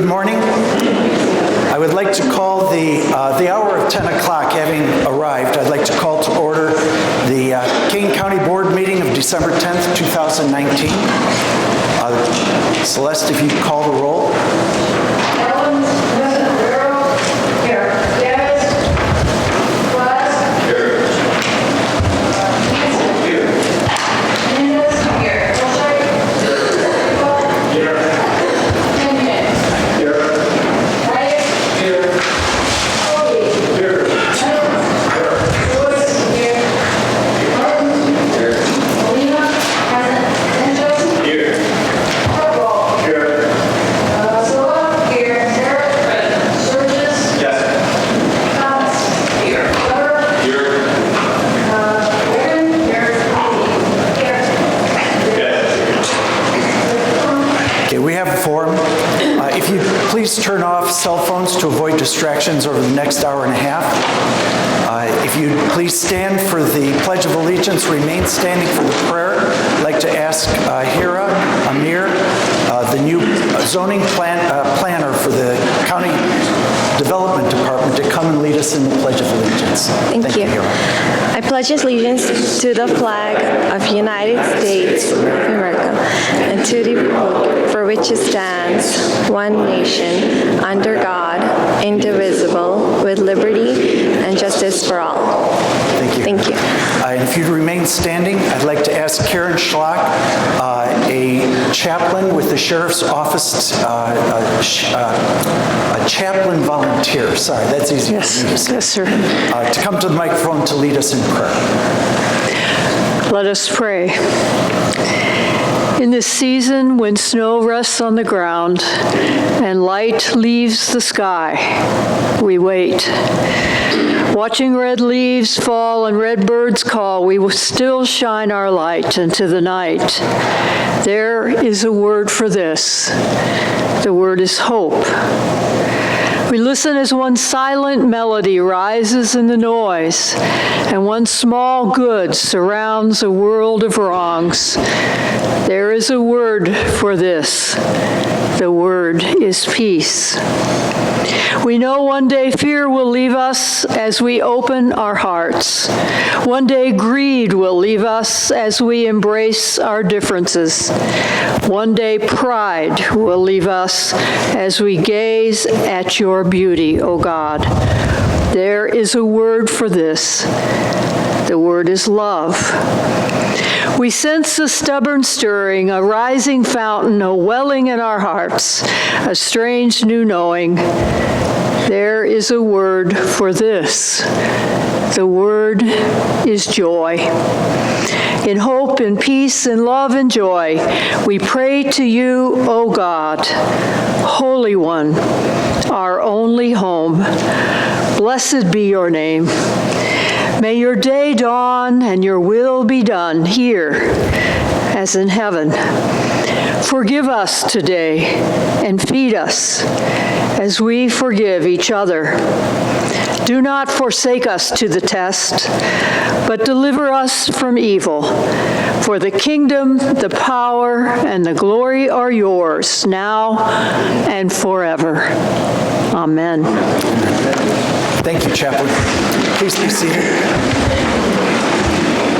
Good morning. I would like to call the hour of 10 o'clock having arrived. I'd like to call to order the Kane County Board meeting of December 10th, 2019. Celeste, if you call the roll. Please turn off cell phones to avoid distractions over the next hour and a half. If you'd please stand for the Pledge of Allegiance, remain standing for the prayer. I'd like to ask Hira Amir, the new zoning planner for the County Development Department, to come and lead us in the Pledge of Allegiance. Thank you. I pledge allegiance to the flag of the United States of America and to the republic for which it stands, one nation, under God, indivisible, with liberty and justice for all. Thank you. Thank you. And if you'd remain standing, I'd like to ask Karen Schlock, a chaplain with the Sheriff's Office, a chaplain volunteer, sorry, that's easy. Yes, sir. To come to the microphone to lead us in prayer. Let us pray. In this season when snow rests on the ground and light leaves the sky, we wait. Watching red leaves fall and red birds call, we will still shine our light into the night. There is a word for this. The word is hope. We listen as one silent melody rises in the noise, and one small good surrounds a world of wrongs. There is a word for this. The word is peace. We know one day fear will leave us as we open our hearts. One day greed will leave us as we embrace our differences. One day pride will leave us as we gaze at your beauty, O God. There is a word for this. The word is love. We sense a stubborn stirring, a rising fountain, a welling in our hearts, a strange new knowing. There is a word for this. The word is joy. In hope, in peace, in love, and joy, we pray to you, O God, Holy One, our only home. Blessed be your name. May your day dawn and your will be done here as in heaven. Forgive us today and feed us as we forgive each other. Do not forsake us to the test, but deliver us from evil. For the kingdom, the power, and the glory are yours, now and forever. Amen. Thank you, Chaplain. Please be seated.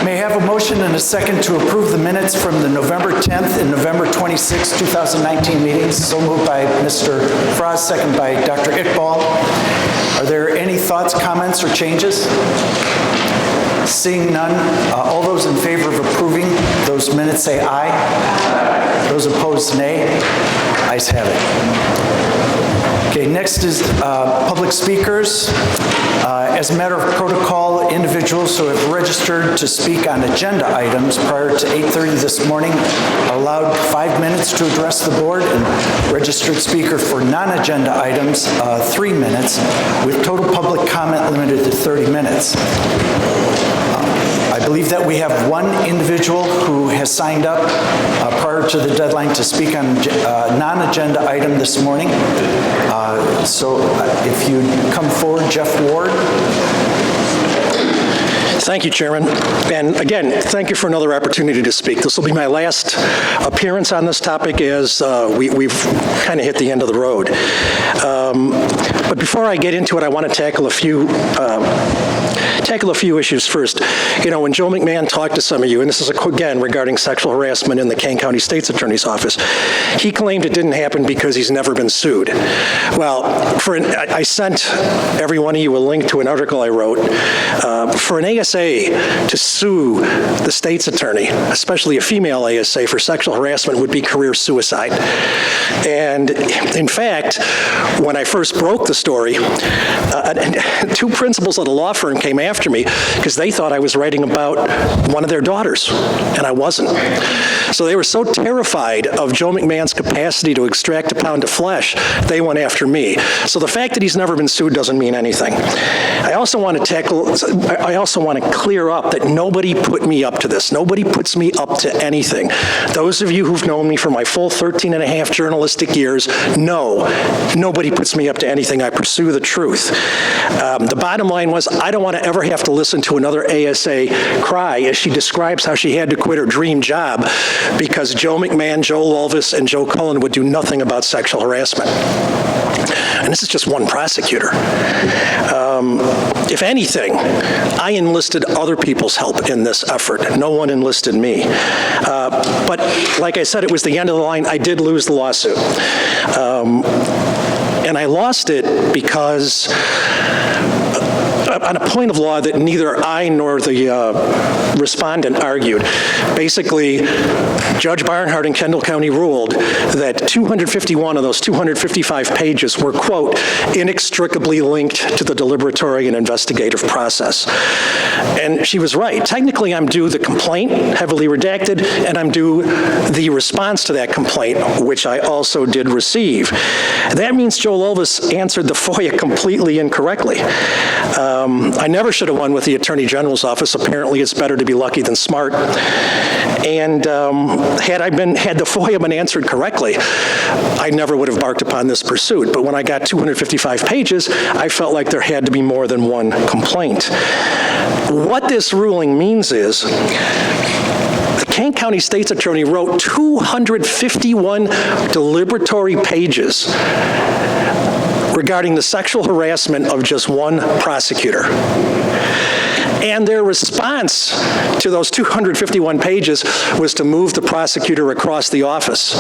May I have a motion and a second to approve the minutes from the November 10th and November 26th, 2019 meetings. So moved by Mr. Frost, second by Dr. Iqbal. Are there any thoughts, comments, or changes? Seeing none, all those in favor of approving those minutes say aye. Aye. Those opposed, nay. Ayes have it. Okay, next is public speakers. As a matter of protocol, individuals who have registered to speak on agenda items prior to 8:30 this morning are allowed 5 minutes to address the board, and registered speaker for non-agenda items, 3 minutes, with total public comment limited to 30 minutes. I believe that we have one individual who has signed up prior to the deadline to speak on a non-agenda item this morning. So if you'd come forward, Jeff Ward. Thank you, Chairman. And again, thank you for another opportunity to speak. This will be my last appearance on this topic as we've kind of hit the end of the road. But before I get into it, I want to tackle a few issues first. You know, when Joe McMahon talked to some of you, and this is again regarding sexual harassment in the Kane County State's Attorney's Office, he claimed it didn't happen because he's never been sued. Well, I sent every one of you a link to an article I wrote. For an ASA to sue the state's attorney, especially a female ASA, for sexual harassment would be career suicide. And in fact, when I first broke the story, two principals at a law firm came after me because they thought I was writing about one of their daughters, and I wasn't. So they were so terrified of Joe McMahon's capacity to extract a pound of flesh, they went after me. So the fact that he's never been sued doesn't mean anything. I also want to clear up that nobody put me up to this. Nobody puts me up to anything. Those of you who've known me for my full 13 and a half journalistic years know nobody puts me up to anything. I pursue the truth. The bottom line was I don't want to ever have to listen to another ASA cry as she describes how she had to quit her dream job because Joe McMahon, Joe Lulvis, and Joe Cullen would do nothing about sexual harassment. And this is just one prosecutor. If anything, I enlisted other people's help in this effort. No one enlisted me. But like I said, it was the end of the line. I did lose the lawsuit. And I lost it because on a point of law that neither I nor the respondent argued. Basically, Judge Barnhart in Kendall County ruled that 251 of those 255 pages were, quote, inextricably linked to the deliberatory and investigative process. And she was right. Technically, I'm due the complaint, heavily redacted, and I'm due the response to that complaint, which I also did receive. That means Joe Lulvis answered the FOIA completely incorrectly. I never should have won with the Attorney General's office. Apparently, it's better to be lucky than smart. And had the FOIA been answered correctly, I never would have embarked upon this pursuit. But when I got 255 pages, I felt like there had to be more than one complaint. What this ruling means is the Kane County State's Attorney wrote 251 deliberatory pages regarding the sexual harassment of just one prosecutor. And their response to those 251 pages was to move the prosecutor across the office,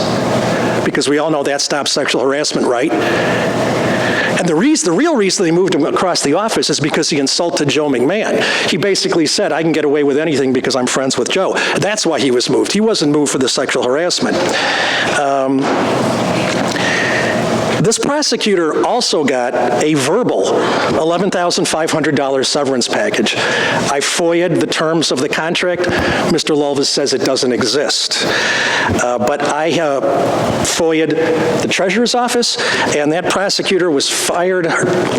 because we all know that stops sexual harassment, right? And the real reason they moved him across the office is because he insulted Joe McMahon. He basically said, I can get away with anything because I'm friends with Joe. That's why he was moved. He wasn't moved for the sexual harassment. This prosecutor also got a verbal $11,500 severance package. I FOIA'd the terms of the contract. Mr. Lulvis says it doesn't exist. But I FOIA'd the Treasurer's Office, and that prosecutor was fired,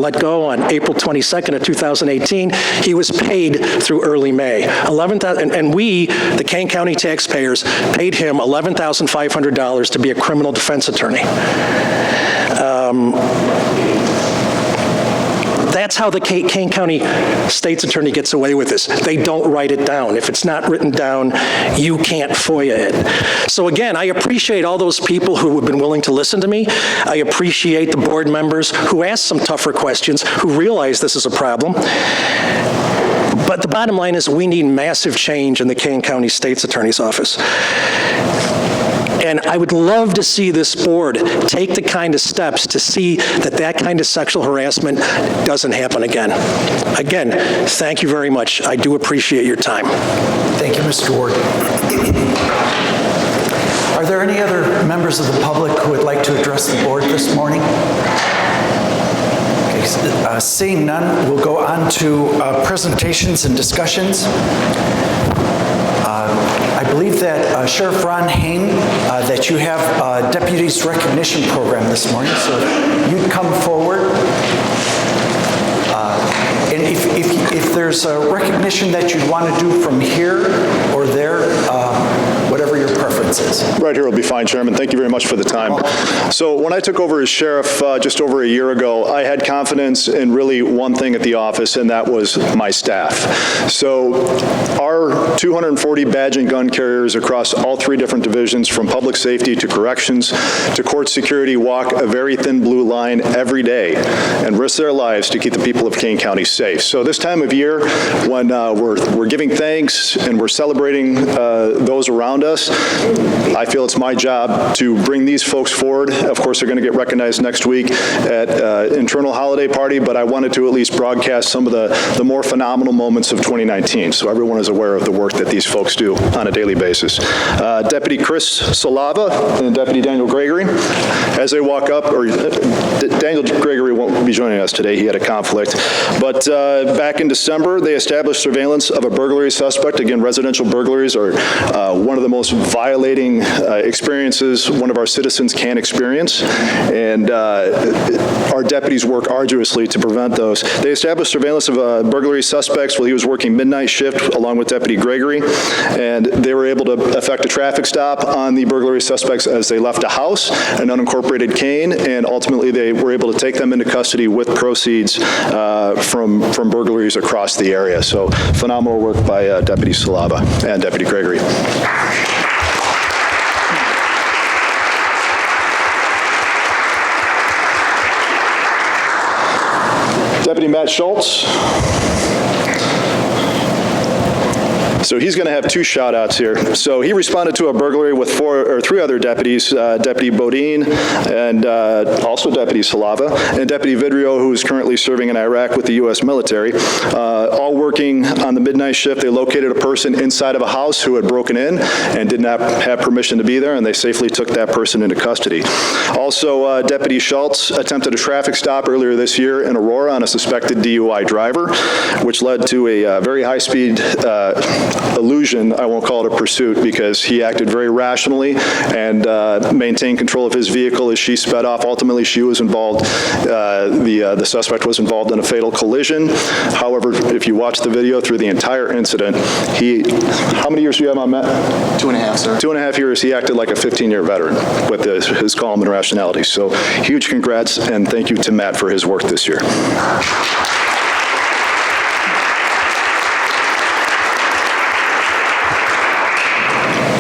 let go on April 22nd of 2018. He was paid through early May. And we, the Kane County taxpayers, paid him $11,500 to be a criminal defense attorney. That's how the Kane County State's Attorney gets away with this. They don't write it down. If it's not written down, you can't FOIA it. So again, I appreciate all those people who have been willing to listen to me. I appreciate the board members who asked some tougher questions, who realize this is a problem. But the bottom line is we need massive change in the Kane County State's Attorney's Office. And I would love to see this board take the kind of steps to see that that kind of sexual harassment doesn't happen again. Again, thank you very much. I do appreciate your time. Thank you, Mr. Ward. Are there any other members of the public who would like to address the board this morning? Okay, seeing none, we'll go on to presentations and discussions. I believe that Sheriff Ron Hain, that you have a Deputies Recognition Program this morning, so you'd come forward. And if there's a recognition that you'd want to do from here or there, whatever your preference references. Right here will be fine, Chairman. Thank you very much for the time. So when I took over as sheriff just over a year ago, I had confidence in really one thing at the office, and that was my staff. So our 240 badge and gun carriers across all three different divisions, from public safety to corrections to court security, walk a very thin blue line every day and risk their lives to keep the people of Kane County safe. So this time of year, when we're giving thanks and we're celebrating those around us, I feel it's my job to bring these folks forward. Of course, they're going to get recognized next week at internal holiday party, but I wanted to at least broadcast some of the more phenomenal moments of 2019, so everyone is aware of the work that these folks do on a daily basis. Deputy Chris Salava and Deputy Daniel Gregory, as they walk up, or Daniel Gregory won't be joining us today, he had a conflict, but back in December, they established surveillance of a burglary suspect. Again, residential burglaries are one of the most violating experiences one of our citizens can experience, and our deputies work arduously to prevent those. They established surveillance of burglary suspects while he was working midnight shift along with Deputy Gregory, and they were able to effect a traffic stop on the burglary suspects as they left a house, an unincorporated Kane, and ultimately they were able to take them into custody with proceeds from burglaries across the area. So phenomenal work by Deputy Salava and Deputy Gregory. Deputy Matt Schultz. So he's going to have two shout-outs here. So he responded to a burglary with three other deputies, Deputy Bodine and also Deputy Salava, and Deputy Vidrio, who is currently serving in Iraq with the U.S. military. All working on the midnight shift, they located a person inside of a house who had broken in and did not have permission to be there, and they safely took that person into custody. Also, Deputy Schultz attempted a traffic stop earlier this year in Aurora on a suspected DUI driver, which led to a very high-speed illusion, I won't call it a pursuit, because he acted very rationally and maintained control of his vehicle as she sped off. Ultimately, she was involved, the suspect was involved in a fatal collision. However, if you watch the video through the entire incident, how many years do you have on Matt? 2.5, sir. 2.5 years, he acted like a 15-year veteran with his calm and rationality. So huge congrats and thank you to Matt for his work this year.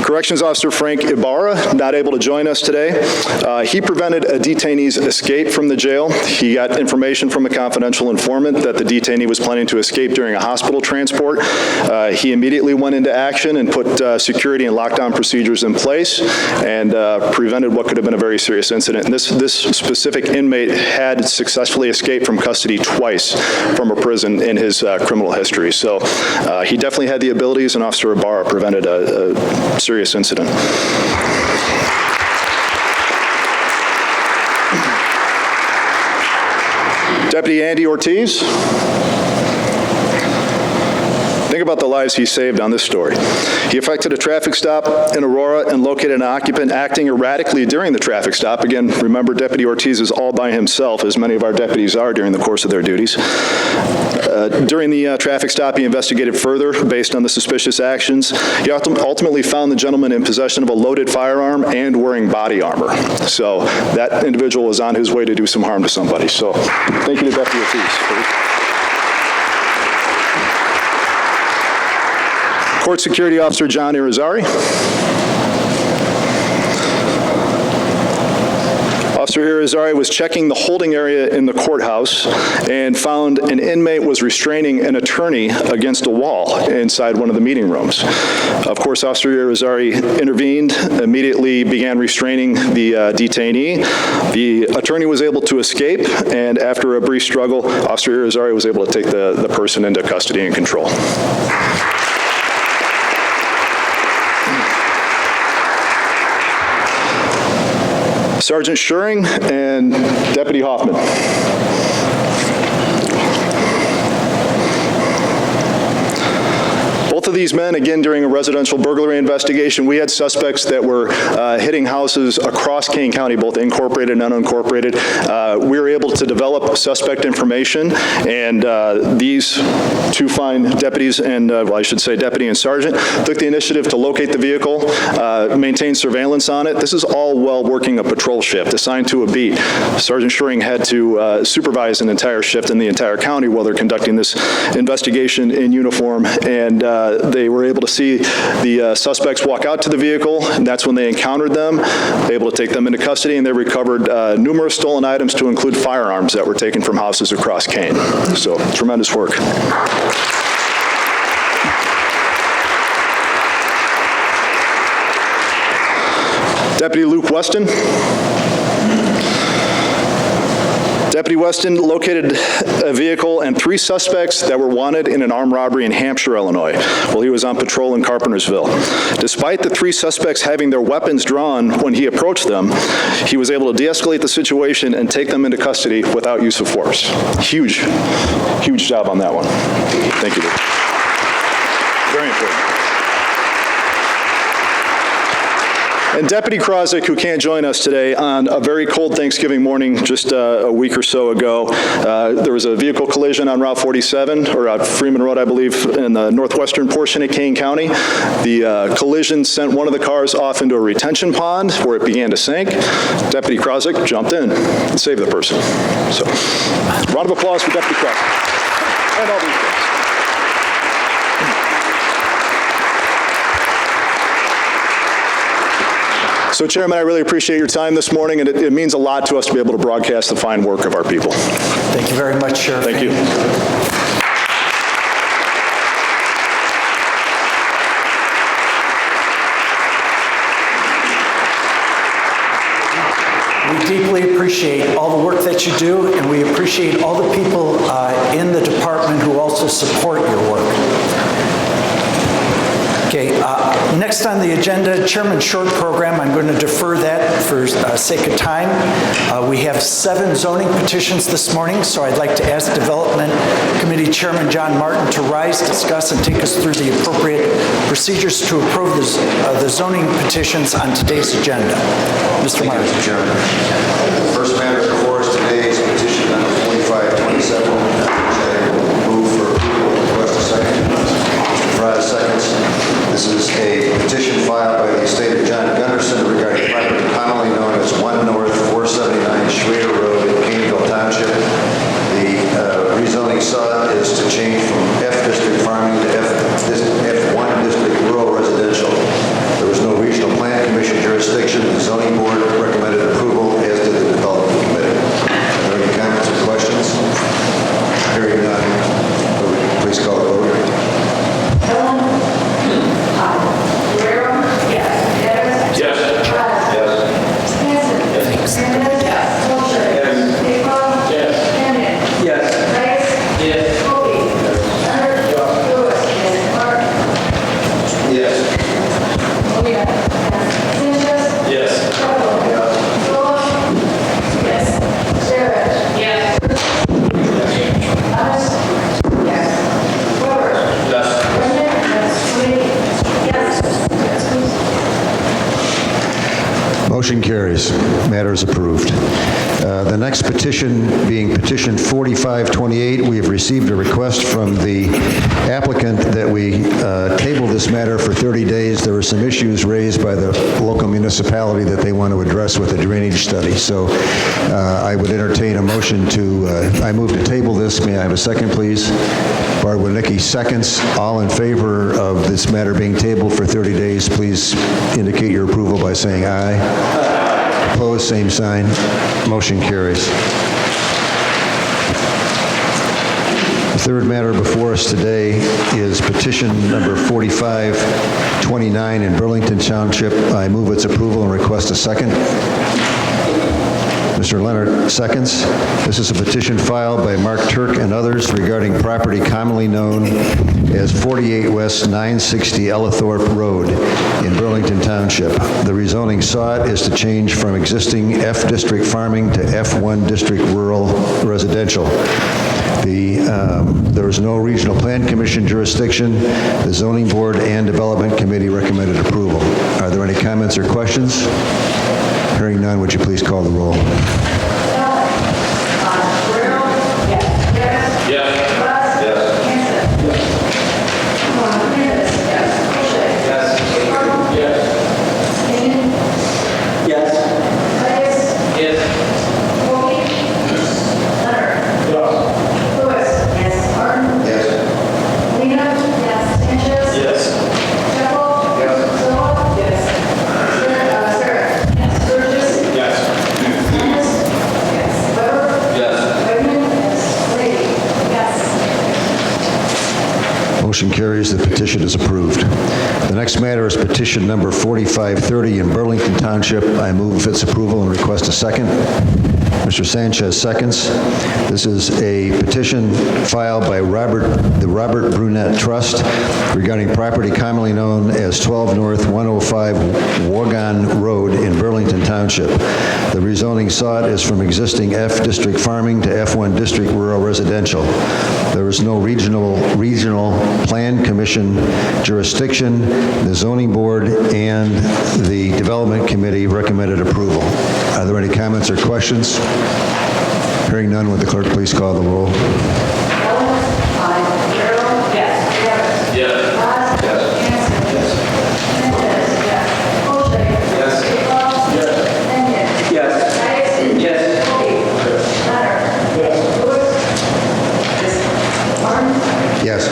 Corrections Officer Frank Ibarra, not able to join us today. He prevented a detainee's escape from the jail. He got information from a confidential informant that the detainee was planning to escape during a hospital transport. He immediately went into action and put security and lockdown procedures in place and prevented what could have been a very serious incident. And this specific inmate had successfully escaped from custody twice from a prison in his criminal history. So he definitely had the abilities, and Officer Ibarra prevented a serious incident. Deputy Andy Ortiz. Think about the lives he saved on this story. He effected a traffic stop in Aurora and located an occupant acting erratically during the traffic stop. Again, remember, Deputy Ortiz is all by himself, as many of our deputies are during the course of their duties. During the traffic stop, he investigated further based on the suspicious actions. He ultimately found the gentleman in possession of a loaded firearm and wearing body armor. So that individual was on his way to do some harm to somebody. So thank you to Deputy Ortiz. Court Security Officer John Irizarry. Officer Irizarry was checking the holding area in the courthouse and found an inmate was restraining an attorney against a wall inside one of the meeting rooms. Of course, Officer Irizarry intervened, immediately began restraining the detainee. The attorney was able to escape, and after a brief struggle, Officer Irizarry was able to take the person into custody and control. Sergeant Schuring and Deputy Hoffman. Both of these men, again, during a residential burglary investigation, we had suspects that were hitting houses across Kane County, both incorporated and unincorporated. We were able to develop suspect information, and these two fine deputies and, well, I should say deputy and sergeant, took the initiative to locate the vehicle, maintain surveillance on it. This is all while working a patrol shift assigned to a beat. Sergeant Schuring had to supervise an entire shift in the entire county while they're conducting this investigation in uniform, and they were able to see the suspects walk out to the vehicle, and that's when they encountered them, able to take them into custody, and they recovered numerous stolen items to include firearms that were taken from houses across Kane. So, tremendous work. Deputy Luke Weston. Deputy Weston located a vehicle and 3 suspects that were wanted in an armed robbery in Hampshire, Illinois, while he was on patrol in Carpentersville. Despite the 3 suspects having their weapons drawn when he approached them, he was able to de-escalate the situation and take them into custody without use of force. Huge, huge job on that one. Thank you, Luke. Very important. And Deputy Krozik, who can't join us today, on a very cold Thanksgiving morning just a week or so ago, there was a vehicle collision on Route 47, or Freeman Road, I believe, in the northwestern portion of Kane County. The collision sent one of the cars off into a retention pond where it began to sink. Deputy Krozik jumped in and saved the person. So, round of applause for Deputy Krozik and all these guys. So, Chairman, I really appreciate your time this morning, and it means a lot to us to be able to broadcast the fine work of our people. Thank you very much, Sheriff. Thank you. We deeply appreciate all the work that you do, and we appreciate all the people in the department who also support your work. Okay, next on the agenda, Chairman's short program. I'm going to defer that for sake of time. We have 7 zoning petitions this morning, so I'd like to ask Development Committee Chairman John Martin to rise, discuss, and take us through the appropriate procedures to approve the zoning petitions on today's agenda. Mr. Martin. Thank you, Mr. Chairman. The first matter before us today is petition number 4527, which I move for approval. Request a second. Mr. Fry seconds. This is a petition filed by the estate of John Gunderson regarding property commonly known as 1 North 479 Schrader Road in Caneville Township. The rezoning sought is to change from F District Farming to F1 District Rural Residential. There was no regional plan commission jurisdiction. The zoning board recommended approval, as did the development committee. Are there any comments or questions? Hearing none, please call the vote. Motion carries. Matter is approved. The next petition, being petition 4528, we have received a request from the applicant that we table this matter for 30 days. There were some issues raised by the local municipality that they want to address with a drainage study. So I would entertain a motion to, I move to table this. May I have a second, please? Barb Winicki seconds. All in favor of this matter being tabled for 30 days, please indicate your approval by saying aye. Opposed, same sign. Motion carries. The third matter before us today is petition number 4529 in Burlington Township. I move its approval and request a second. Mr. Leonard seconds. This is a petition filed by Mark Turk and others regarding property commonly known as 48 West 960 Ellithorpe Road in Burlington Township. The rezoning sought is to change from existing F District Farming to F1 District Rural Residential. There is no Regional Plan Commission jurisdiction. The Zoning Board and Development Committee recommended approval. Are there any comments or questions? Hearing none, would you please call the roll? Motion carries. The petition is approved. The next matter is petition number 4530 in Burlington Township. I move its approval and request a second. Mr. Sanchez seconds. This is a petition filed by the Robert Brunette Trust regarding property commonly known as 12 North 105 Wagon Road in Burlington Township. The rezoning sought is from existing F District Farming to F1 District Rural Residential. There is no regional Plan Commission jurisdiction. The Zoning Board and the Development Committee recommended approval. Are there any comments or questions? Hearing none, would the clerk please call the roll? Yes.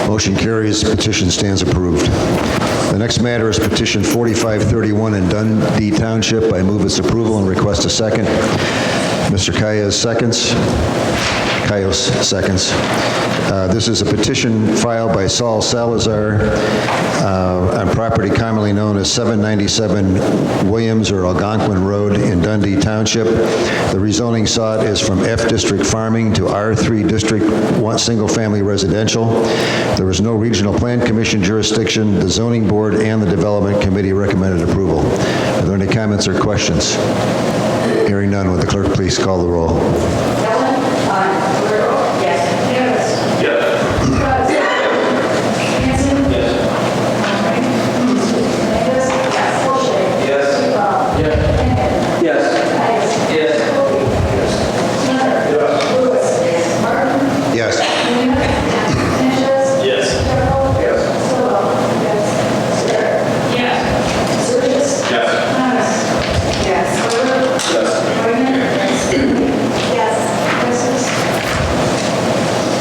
Motion carries. Petition stands approved. The next matter is petition 4531 in Dundee Township. I move its approval and request a second. Mr. Calles seconds. This is a petition filed by Saul Salazar on property commonly known as 797 Williams or Algonquin Road in Dundee Township. The rezoning sought is from F District Farming to R3 District Single-Family Residential. There is no Regional Plan Commission jurisdiction. The Zoning Board and the Development Committee recommended approval. Are there any comments or questions? Hearing none, would the clerk please call the roll?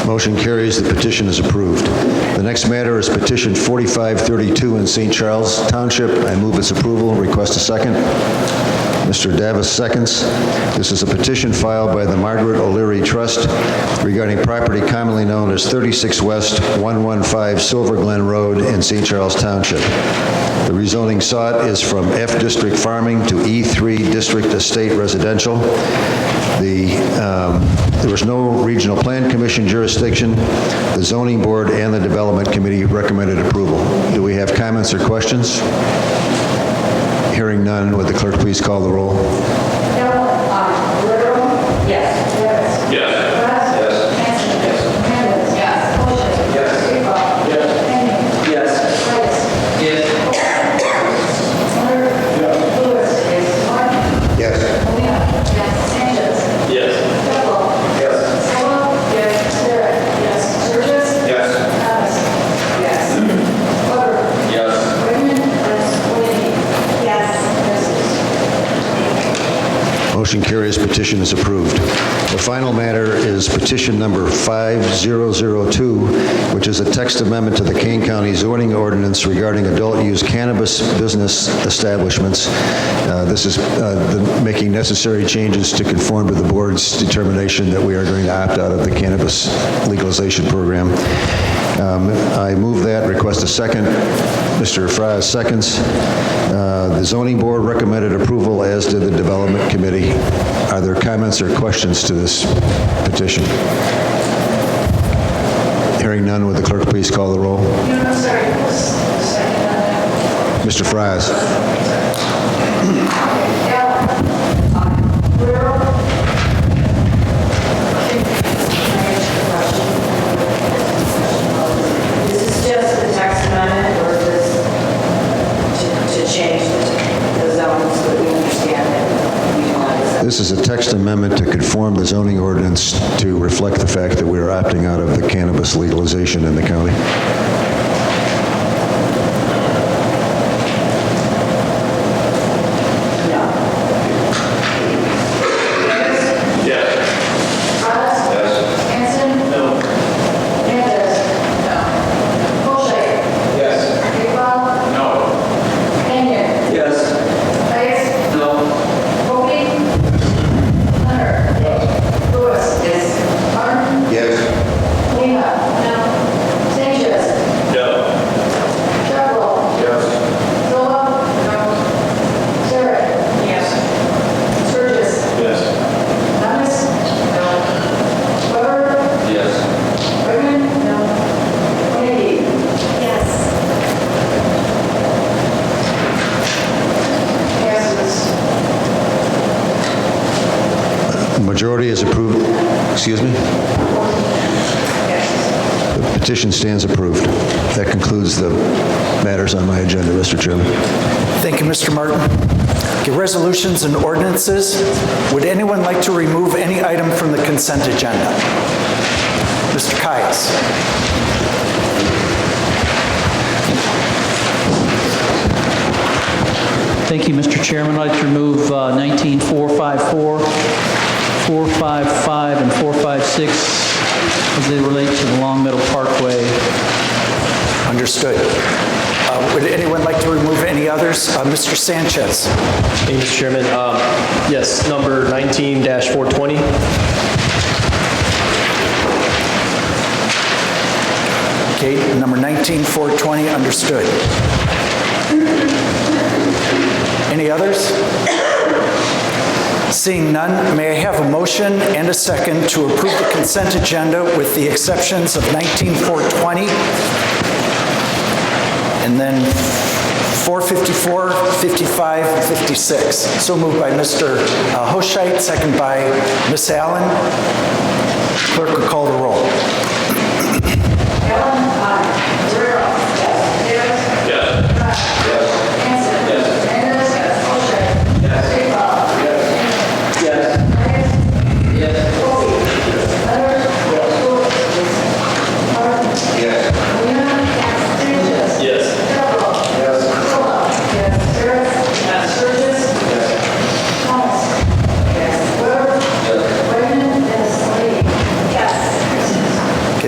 Motion carries. The petition is approved. The next matter is petition 4532 in St. Charles Township. I move its approval and request a second. Mr. Davis seconds. This is a petition filed by the Margaret O'Leary Trust regarding property commonly known as 36 West 115 Silver Glen Road in St. Charles Township. The rezoning sought is from F District Farming to E3 District Estate Residential. There was no Regional Plan Commission jurisdiction. The Zoning Board and the Development Committee recommended approval. Do we have comments or questions? Hearing none, would the clerk please call the roll? Motion carries. Petition is approved. The final matter is petition number 5002, which is a text amendment to the Kane County zoning ordinance regarding adult-use cannabis business establishments. This is making necessary changes to conform to the board's determination that we are going to opt out of the cannabis legalization program. I move that. Request a second. Mr. Fries seconds. The Zoning Board recommended approval, as did the Development Committee. Are there comments or questions to this petition? Hearing none, would the clerk please call the roll? Mr. Fries. This is just the text amendment, or is this to change the zones so that we understand that we want it? This is a text amendment to conform the zoning ordinance to reflect the fact that we are opting out of the cannabis legalization in the county. Majority is approved. Excuse me? The petition stands approved. That concludes the matters on my agenda, Mr. Chairman. Thank you, Mr. Martin. Okay, resolutions and ordinances. Would anyone like to remove any item from the consent agenda? Mr. Caius. Thank you, Mr. Chairman. I'd like to remove 19454, 455, and 456 as they relate to the Long Meadow Parkway. Understood. Would anyone like to remove any others? Mr. Sanchez. Thank you, Mr. Chairman. Yes, number 19-420. Okay, number 19420, understood. Any others? Seeing none, may I have a motion and a second to approve the consent agenda with the exceptions of 19420 and then 454, 55, and 56. So moved by Mr. Hoscheit, second by Ms. Allen. Clerk will call the roll.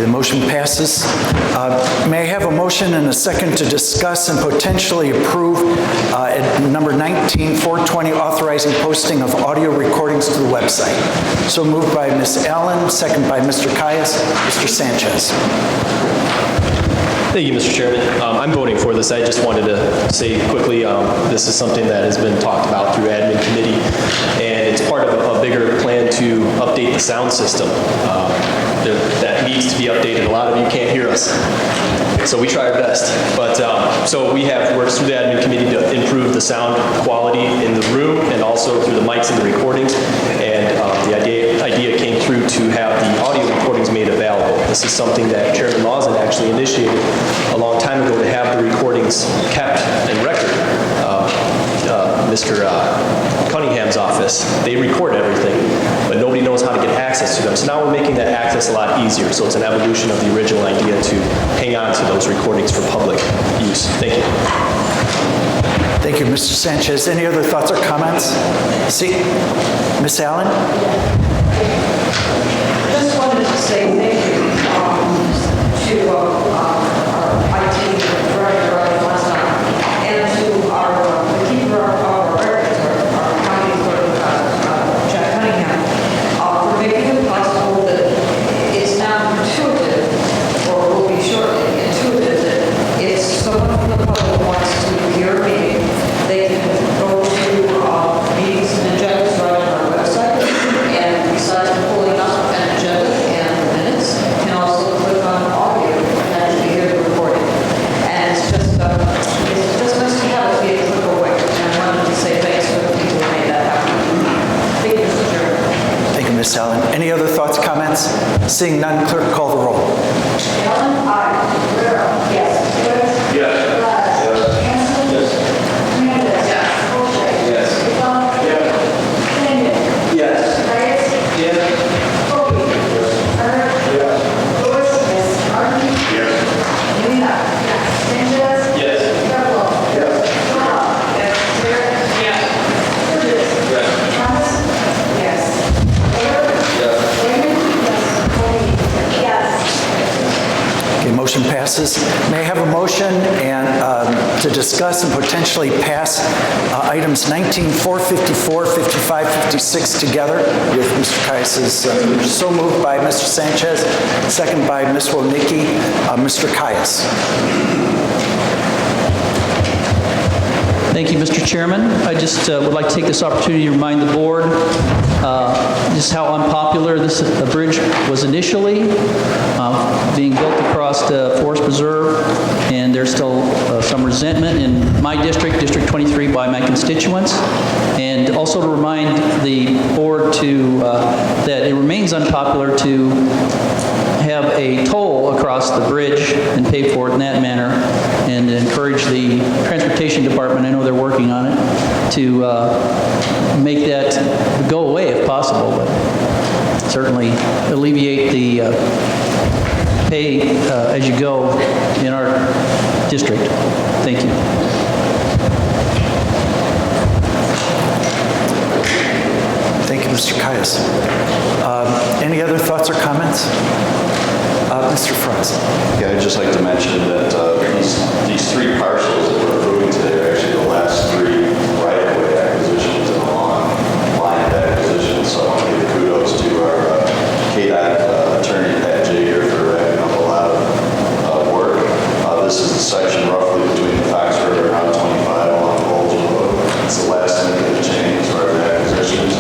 Motion passes. May I have a motion and a second to discuss and potentially approve at number 19420, authorizing posting of audio recordings to the website? So moved by Ms. Allen, second by Mr. Caius. Mr. Sanchez. Thank you, Mr. Chairman. I'm voting for this. I just wanted to say quickly, this is something that has been talked about through admin committee, and it's part of a bigger plan to update the sound system. That needs to be updated. A lot of you can't hear us, so we try our best. But so we have worked through the admin committee to improve the sound quality in the room and also through the mics and the recordings. And the idea came through to have the audio recordings made available. This is something that Chairman Lawson actually initiated a long time ago to have the recordings kept and record. Mr. Cunningham's office, they record everything, but nobody knows how to get access to them. So now we're making that access a lot easier. So it's an evolution of the original idea to hang on to those recordings for public use. Thank you. Thank you, Mr. Sanchez. Any other thoughts or comments? See, Ms. Allen? I just wanted to say thank you to our IT director last time and to the keeper of our records, our county clerk, Jack Cunningham, for making it possible that it's now intuitive, or will be shortly intuitive, that if someone from the public wants to hear a meeting, they can go to meetings and agendas right on our website and thoughts, comments? Seeing none, clerk call the roll. Allen? Aye. Rivera? Yes. Rivera? Yes. Yes. Hanson? Yes. Hernandez? Yes. Bochet? Yes. McCollum? Yes. Kane? Yes. Reyes? Yes. Cody? Turner? Yes. Lewis? Yes. Martin? Yes. Medina? Yes. Sanchez? Yes. Pepperell? Yes. Soma? Yes. Rivera? Yes. Burgess? Yes. Thomas? Yes. Weber? Yes. Raymond? Yes. Cody? Yes. Okay, motion passes. May I have a motion to discuss and potentially pass items 19, 454, 55, 56 together with Mr. Caius's, so moved by Mr. Sanchez, second by Ms. Wodnicki. Mr. Caius. Thank you, Mr. Chairman. I just would like to take this opportunity to remind the board just how unpopular this bridge was initially, being built across the Forest Preserve, and there's still some resentment in my district, District 23, by my constituents. And also to remind the board that it remains unpopular to have a toll across the bridge and pay for it in that manner, and encourage the Transportation Department, I know they're working on it, to make that go away if possible, but certainly alleviate the pay as you go in our district. Thank you. Thank you, Mr. Caius. Any other thoughts or comments? Mr. Franz. Yeah, I'd just like to mention that these three parcels that we're approving today are actually the last three right-of-way acquisitions in a long line of acquisitions. So I want to give kudos to our KDOT attorney, Pat Jager, for wrapping up a lot of work. This is the section roughly between the Fox River and Route 25 along Bolton Road. It's the last thing in the chain as far as acquisitions.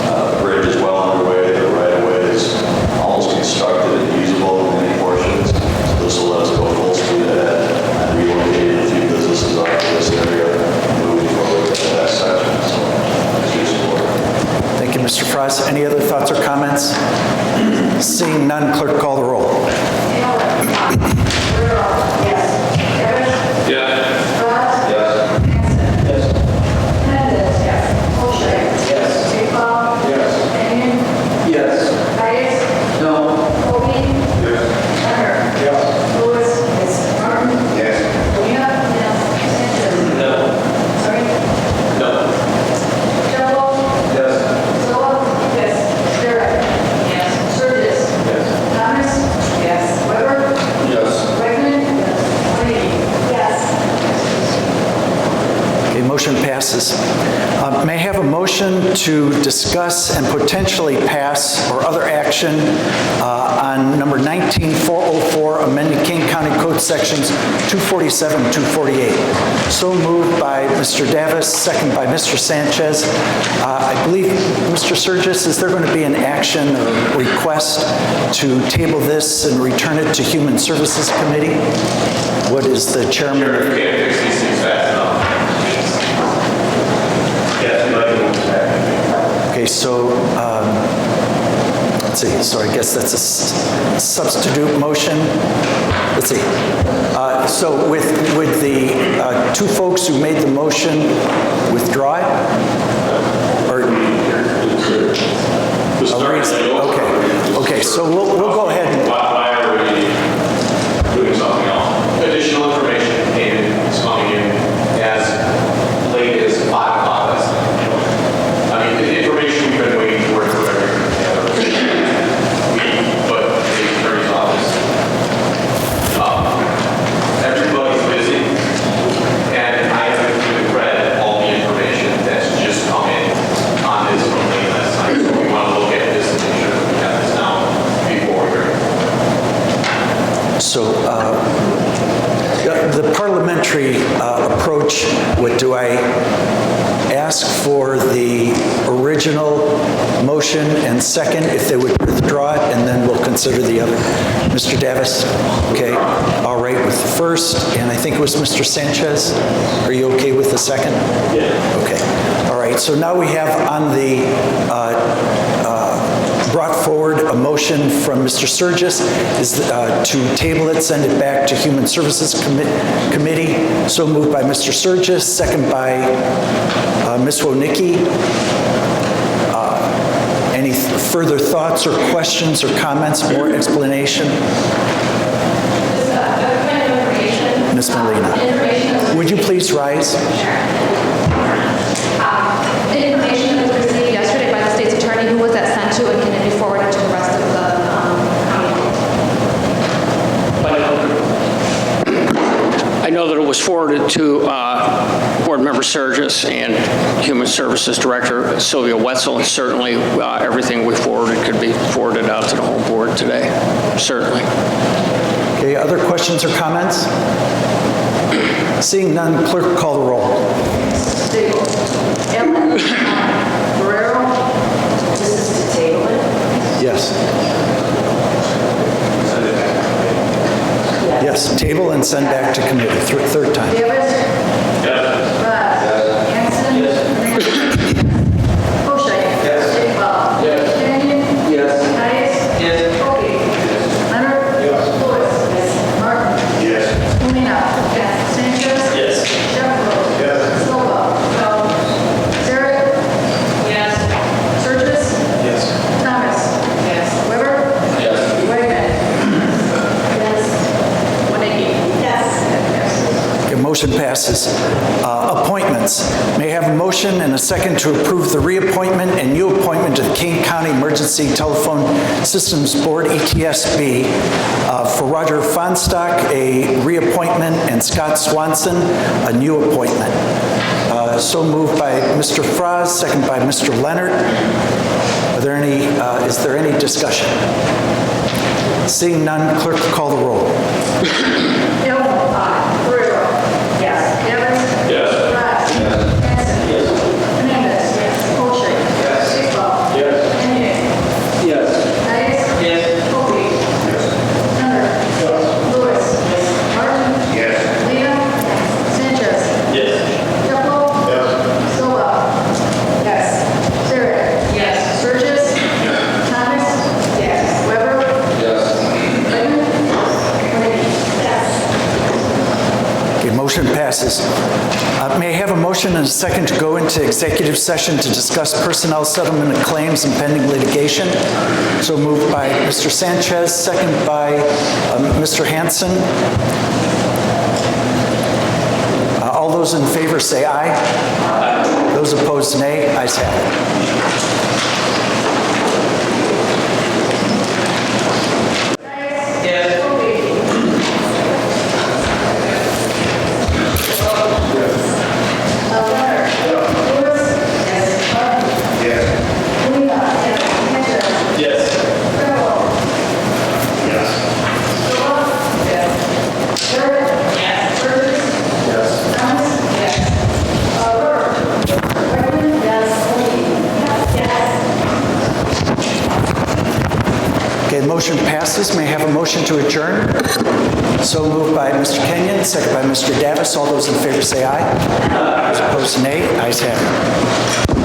The bridge is well underway. The right-of-way is almost constructed and usable in many portions. So this will let us go full speed ahead and relocate a few businesses off of this area moving forward to that section. So thanks for your support. Thank you, Mr. Frost. Any other thoughts or comments? Seeing none, clerk call the roll. Allen? Aye. Rivera? Yes. Rivera? Yes. Frost? Yes. Hanson? Yes. Hernandez? Yes. Bochet? Yes. McCollum? Yes. Kane? Yes. Reyes? No. Cody? Yes. Turner? Yes. Lewis? Yes. Martin? Yes. Medina? Yes. Sanchez? No. Sorry? No. Pepperell? Yes. Soma? Yes. Rivera? Yes. Burgess? Yes. Thomas? Yes. Weber? Yes. Raymond? Yes. Cody? Yes. Okay, motion passes. May I have a motion to discuss and potentially pass or other action on number 19404, amending Kane County Code sections 247, 248. So moved by Mr. Davis, second by Mr. Sanchez. I believe, Mr. Surgis, is there going to be an action or request to table this and return it to Human Services Committee? What is the chairman? You can't fix these things fast enough. Yes, we'd like to move back. Okay, so, let's see, so I guess that's a substitute motion. Let's see. So with the two folks who made the motion, withdraw it? Or? Okay, so we'll go ahead and, Why are we doing something else? Additional information is coming in as late as 5 o'clock last night. I mean, the information we've been waiting for every week, but the attorney's office. Everybody's busy, and I haven't even read all the information that's just come in on this from late last night. So we want to look at this and make sure that we have this down before we're here. so the parliamentary approach, what do I ask for the original motion and second, if they would withdraw it, and then we'll consider the other. Mr. Davis? Okay, all right with the first, and I think it was Mr. Sanchez. Are you okay with the second? Yeah. Okay, all right, so now we have on the brought forward a motion from Mr. Sturgis is to table it, send it back to Human Services Committee. So moved by Mr. Sturgis, second by Ms. Wonicky. Any further thoughts or questions or comments, more explanation? Ms. Molina. Would you please rise? The information that was received yesterday by the state's attorney, who was that sent to, and can it be forwarded to the rest of the I know that it was forwarded to Board Member Sturgis and Human Services Director Sylvia Wetzel, and certainly everything we forwarded could be forwarded out to the whole board today, certainly. Okay, other questions or comments? Seeing none, clerk call the roll. Stable. Ellen. Guerrero. This is to table it. Yes. Yes, table and send back to committee, third time. Davis. Yes. Raz. Hanson. Bochet. Yes. Stigall. Yes. Canyon. Yes. Hayes. Yes. Kobe. Leonard. Yes. Lewis. Yes. Martin. Yes. Molina. Yes. Sanchez. Yes. Sheffler. Yes. Silva. No. Sarah. Yes. Sturgis. Yes. Thomas. Yes. Weber. Yes. Wegman. Yes. Wonicky. Yes. Okay, motion passes. Appointments. May I have a motion and a second to approve the reappointment and new appointment to the Kane County Emergency Telephone Systems Board, ETSB, for Roger Fonstock, a reappointment, and Scott Swanson, a new appointment. So moved by Mr. Fraz, second by Mr. Leonard. Is there any discussion? Seeing none, clerk call the roll. Hill. Aye. Guerrero. Yes. Davis. Yes. Raz. Yes. Hanson. Yes. Hernandez. Yes. Bochet. Yes. Stigall. Yes. Canyon. Yes. Hayes. Yes. Kobe. Yes. Leonard. Yes. Lewis. Yes. Martin. Yes. Molina. Sanchez. Yes. Sheffler. Yes. Silva. Yes. Sarah. Yes. Sturgis. Yes. Thomas. Yes. Weber. Yes. Wegman. Wonicky. Yes. Okay, motion passes. May I have a motion and a second to go into executive session to discuss personnel settlement of claims and pending litigation? So moved by Mr. Sanchez, second by Mr. Hanson. All those in favor say aye. Aye. Those opposed, nay. Ayes have it. Okay, motion passes. May I have a motion to adjourn? So moved by Mr. Kenyon, second by Mr. Davis. All those in favor say aye. Those opposed, nay. Ayes have it.